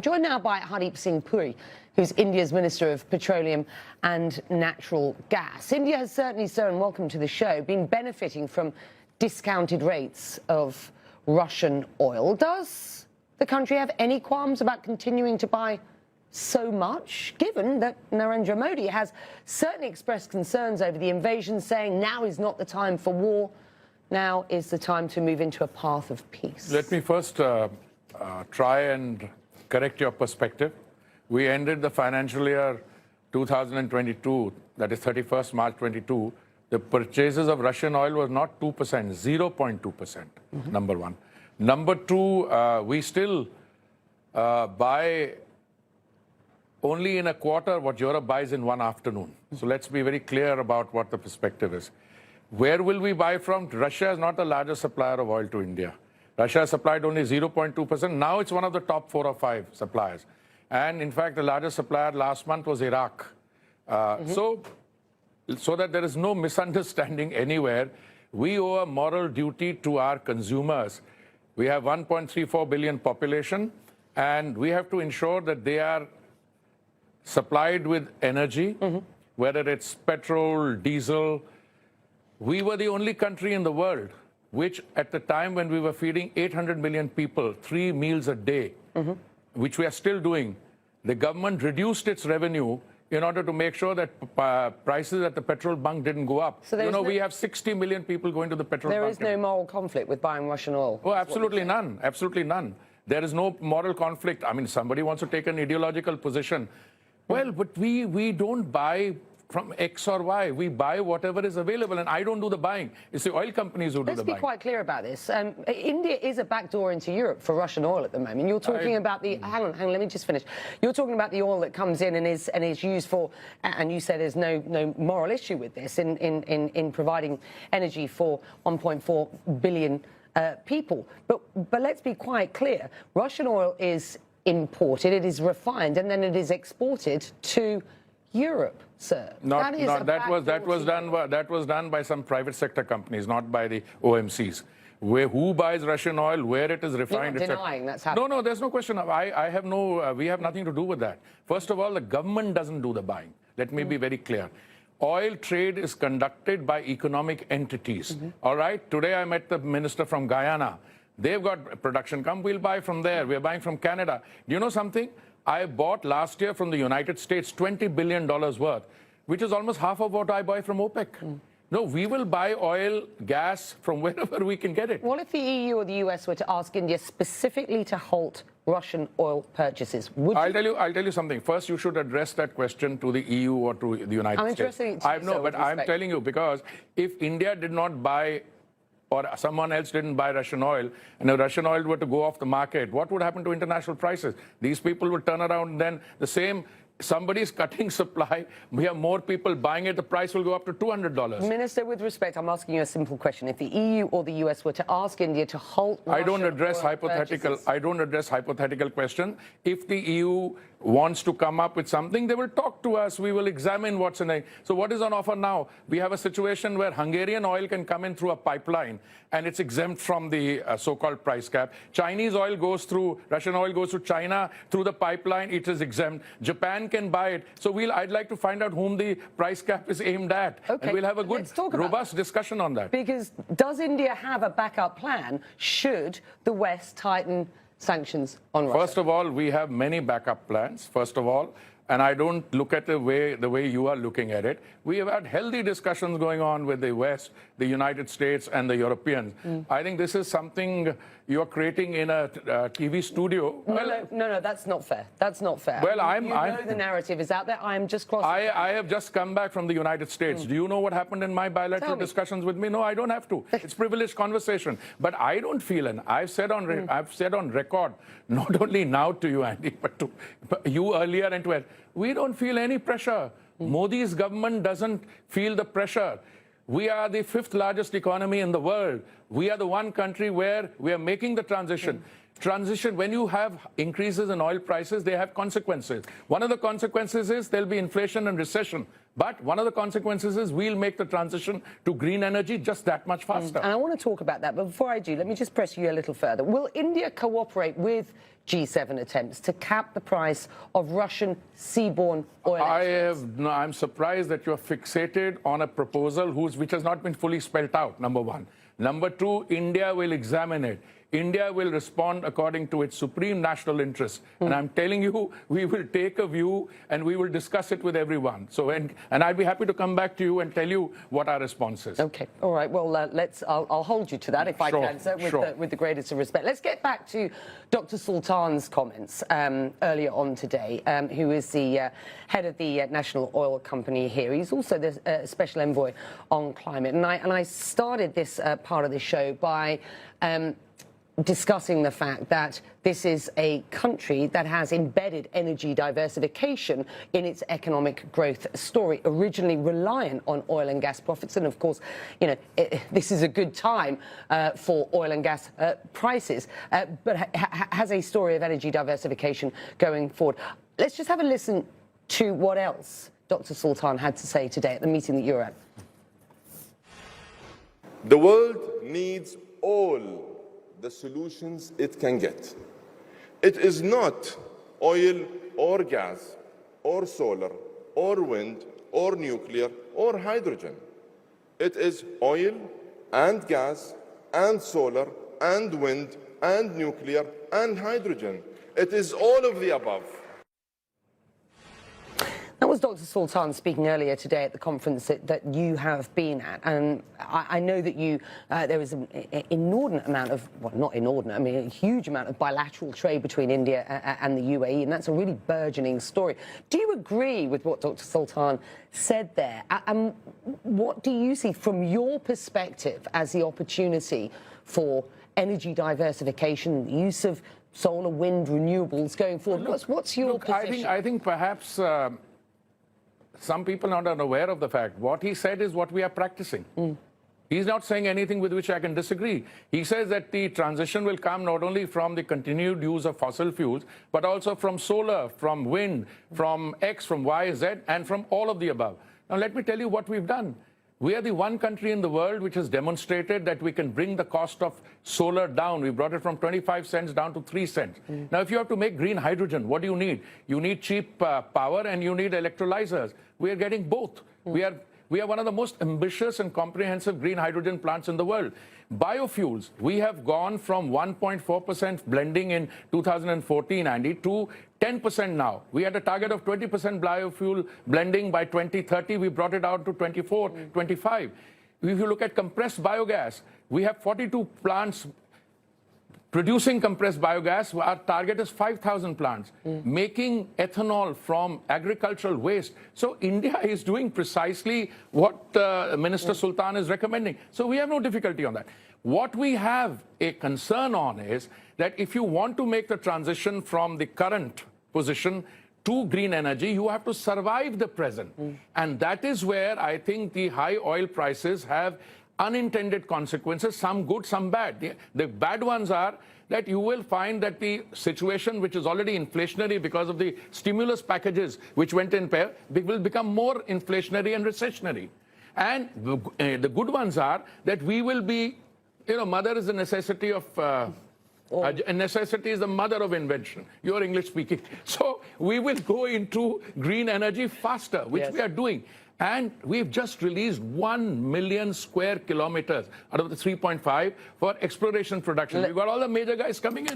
Joined now by Hardeep Singh Puri, who's India's Minister of Petroleum and Natural Gas. India has certainly, sir, and welcome to the show, been benefiting from discounted rates of Russian oil. Does the country have any qualms about continuing to buy so much, given that Narendra Modi has certainly expressed concerns over the invasion, saying now is not the time for war, now is the time to move into a path of peace? Let me first try and correct your perspective. We ended the financial year 2022, that is 31st March 22. The purchases of Russian oil was not 2%, 0.2%, number one. Number two, we still buy only in a quarter what Europe buys in one afternoon. So let's be very clear about what the perspective is. Where will we buy from? Russia is not the largest supplier of oil to India. Russia supplied only 0.2%. Now it's one of the top 4 or 5 suppliers. And in fact, the largest supplier last month was Iraq. So that there is no misunderstanding anywhere, we owe a moral duty to our consumers. We have 1.34 billion population, and we have to ensure that they are supplied with energy, whether it's petrol, diesel. We were the only country in the world which at the time when we were feeding 800 million people 3 meals a day, which we are still doing, the government reduced its revenue in order to make sure that prices at the petrol bunk didn't go up. So we have 60 million people going to the petrol bunk. There is no moral conflict with buying Russian oil? Oh, absolutely none. Absolutely none. There is no moral conflict. I mean, somebody wants to take an ideological position. Well, but we don't buy from X or Y. We buy whatever is available, and I don't do the buying. It's the oil companies who do the buying. Let's be quite clear about this. India is a backdoor into Europe for Russian oil at the moment. You're talking about the... Hang on, let me just finish. You're talking about the oil that comes in and is used for... And you say there's no moral issue with this in providing energy for 1.4 billion people. But let's be quite clear. Russian oil is imported, it is refined, and then it is exported to Europe, sir. That was done by some private sector companies, not by the OMCs. Who buys Russian oil, where it is refined? You're not denying that's happening. No, there's no question. We have nothing to do with that. First of all, the government doesn't do the buying. Let me be very clear. Oil trade is conducted by economic entities. All right. Today I met the minister from Guyana. They've got production. Come, we'll buy from there. We're buying from Canada. Do you know something? I bought last year from the United States $20 billion worth, which is almost half of what I buy from OPEC. No, we will buy oil, gas from wherever we can get it. What if the EU or the US were to ask India specifically to halt Russian oil purchases? I'll tell you something. First, you should address that question to the EU or to the United States. Addressing it to you, but I'm telling you, because if India did not buy or someone else didn't buy Russian oil, and if Russian oil were to go off the market, what would happen to international prices? These people would turn around, and then the same, somebody's cutting supply, we have more people buying it, the price will go up to $200. Minister, with respect, I'm asking you a simple question. If the EU or the US were to ask India to halt Russian I don't address hypothetical questions. If the EU wants to come up with something, they will talk to us. We will examine what's in it. So what is on offer now? We have a situation where Hungarian oil can come in through a pipeline, and it's exempt from the so-called price cap. Chinese oil goes through, Russian oil goes to China through the pipeline, it is exempt. Japan can buy it. So I'd like to find out whom the price cap is aimed at. Okay. And we'll have a good, robust discussion on that. Because does India have a backup plan should the West tighten sanctions on Russia? First of all, we have many backup plans, first of all, and I don't look at the way you are looking at it. We have had healthy discussions going on with the West, the United States, and the Europeans. I think this is something you're creating in a TV studio. No, that's not fair. That's not fair. Well, you know the narrative is out there. I am just crossing. I have just come back from the United States. Do you know what happened in my bilateral discussions with me? No, I don't have to. It's privileged conversation. But I don't feel, and I've said on record, not only now to you, Andy, but to you earlier and to us, we don't feel any pressure. Modi's government doesn't feel the pressure. We are the 5th largest economy in the world. We are the one country where we are making the transition. transition, when you have increases in oil prices, they have consequences. One of the consequences is there'll be inflation and recession. But one of the consequences is we'll make the transition to green energy just that much faster. And I want to talk about that. But before I do, let me just press you a little further. Will India cooperate with G7 attempts to cap the price of Russian seaborne oil exports? I'm surprised that you're fixated on a proposal which has not been fully spelled out, number one. Number two, India will examine it. India will respond according to its supreme national interest. And I'm telling you, we will take a view and we will discuss it with everyone. So, and I'd be happy to come back to you and tell you what our response is. Okay, all right. Well, I'll hold you to that if I can, sir, with the greatest of respect. Let's get back to Dr. Sultan's comments earlier on today, who is the head of the National Oil Company here. He's also the Special Envoy on Climate. And I started this part of the show by discussing the fact that this is a country that has embedded energy diversification in its economic growth story, originally reliant on oil and gas profits. And of course, you know, this is a good time for oil and gas prices, but has a story of energy diversification going forward. Let's just have a listen to what else Dr. Sultan had to say today at the meeting that you're at. The world needs all the solutions it can get. It is not oil or gas or solar or wind or nuclear or hydrogen. It is oil and gas and solar and wind and nuclear and hydrogen. It is all of the above. That was Dr. Sultan speaking earlier today at the conference that you have been at, and I know that there was an inordinate amount of, well, not inordinate, I mean a huge amount of bilateral trade between India and the UAE, and that's a really burgeoning story. Do you agree with what Dr. Sultan said there? And what do you see from your perspective as the opportunity for energy diversification, use of solar, wind, renewables going forward? What's your position? I think perhaps some people are not aware of the fact. What he said is what we are practicing. He's not saying anything with which I can disagree. He says that the transition will come not only from the continued use of fossil fuels, but also from solar, from wind, from X, from Y, Z, and from all of the above. Now, let me tell you what we've done. We are the one country in the world which has demonstrated that we can bring the cost of solar down. We brought it from 25 cents down to 3 cents. Now, if you have to make green hydrogen, what do you need? You need cheap power and you need electrolyzers. We are getting both. We are one of the most ambitious and comprehensive green hydrogen plants in the world. Biofuels, we have gone from 1.4% blending in 2014, Andy, to 10% now. We had a target of 20% biofuel blending by 2030. We brought it out to 24, 25. If you look at compressed biogas, we have 42 plants producing compressed biogas. Our target is 5,000 plants, making ethanol from agricultural waste. So India is doing precisely what Minister Sultan is recommending. So we have no difficulty on that. What we have a concern on is that if you want to make the transition from the current position to green energy, you have to survive the present. And that is where I think the high oil prices have unintended consequences, some good, some bad. The bad ones are that you will find that the situation, which is already inflationary because of the stimulus packages which went in pair, will become more inflationary and recessionary. And the good ones are that we will be, you know, mother is the necessity of necessity is the mother of invention. You're English speaking. So we will go into green energy faster, which we are doing. And we've just released 1 million square kilometers out of the 3.5 for exploration production. We've got all the major guys coming in.